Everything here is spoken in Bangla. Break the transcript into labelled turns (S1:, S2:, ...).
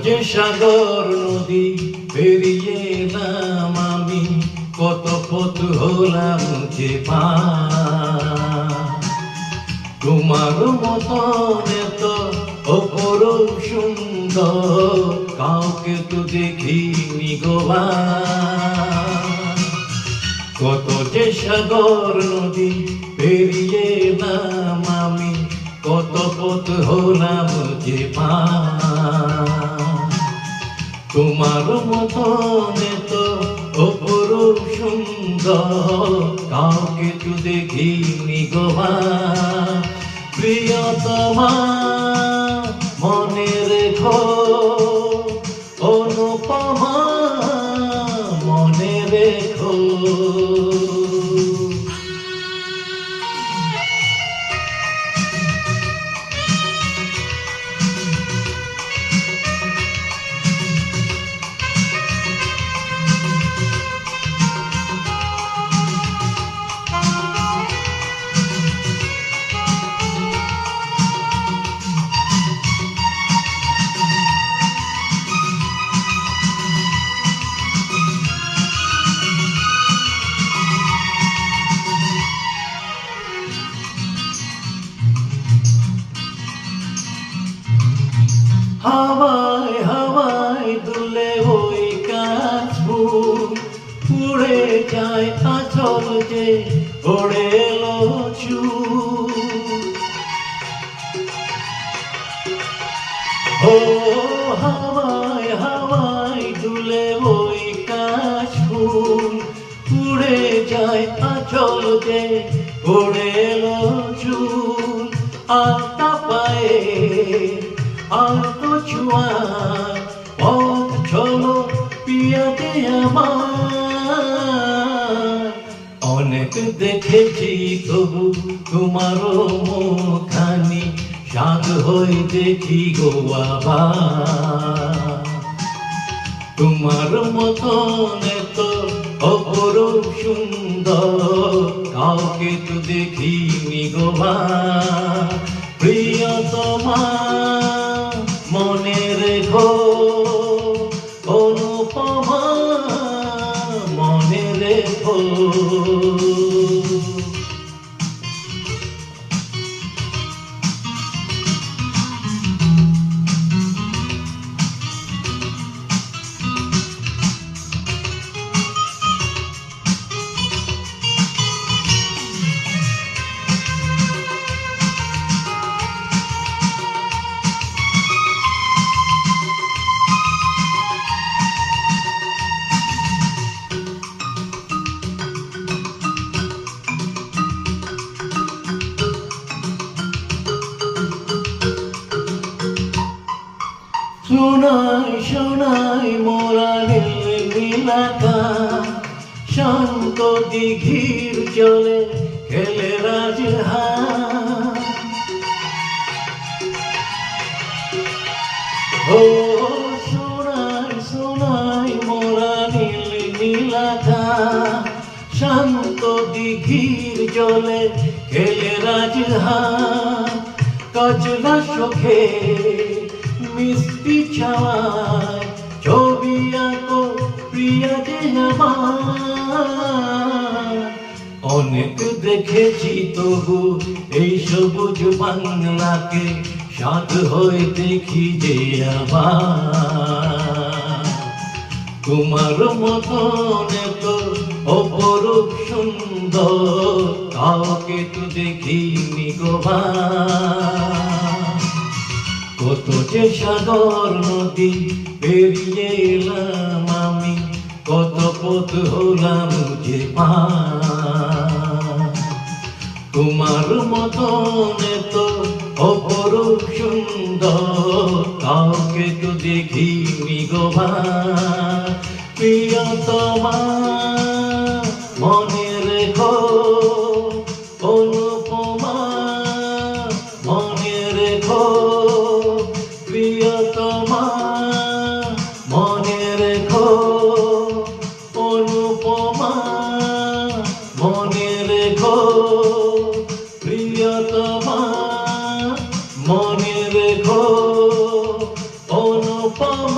S1: যে সাগর নদী পেরিয়ে এলাম আমি, কত পথ হলাম যে পার। তোমার মতন এত অপরূপ সুন্দর কাউকে তো দেখিনি গোবার। কত যে সাগর নদী পেরিয়ে এলাম আমি, কত পথ হলাম যে পার। তোমার মতন তো অপরূপ সুন্দর কাউকে তো দেখিনি গোবার। প্রিয়তমা মনে রেখো, অনুপমা মনে রেখো। হাওয়ায় হাওয়ায় দুলে ওই কাশফুল, উড়ে যায় আঁচল যে ওড়ে এলো চুল। ও হাওয়ায় হাওয়ায় দুলে ওই কাশফুল, উড়ে যায় আঁচল যে ওড়ে এলো চুল। আলতা পায়ে আলতো ছোঁয়ায় পথ চলো পিয়াতে আমার। অনেক দেখেছি তবু তোমারও মুখখানি, সাধ হয়ে দেখি গো আবার। তোমার মতন তো অপরূপ সুন্দর কাউকে তো দেখিনি গোবার। প্রিয়তমা মনে রেখো, অনুপমা মনে রেখো। শোনাই শোনাই মোরা নীলাকাশ, শান্ত দিঘির জলে খেলে রাজহাঁস। ও শোনাই শোনাই মোরা নীলাকাশ, শান্ত দিঘির জলে খেলে রাজহাঁস। কাজলা চোখে মিষ্টি ছাওয়ায় ছবি আঁকো প্রিয়া যে আমার। অনেক দেখেছি তবু এই সবুজ বাংলাকে, সাধ হয়ে দেখি যে আবার। তোমার মতন তো অপরূপ সুন্দর কাউকে তো দেখিনি গোবার। কত যে সাগর নদী পেরিয়ে এলাম আমি, কত পথ হলাম যে পার। তোমার মতন তো অপরূপ সুন্দর কাউকে তো দেখিনি গোবার। প্রিয়তমা মনে রেখো, অনুপমা মনে রেখো। প্রিয়তমা মনে রেখো, অনুপমা মনে রেখো। প্রিয়তমা মনে রেখো, অনুপমা।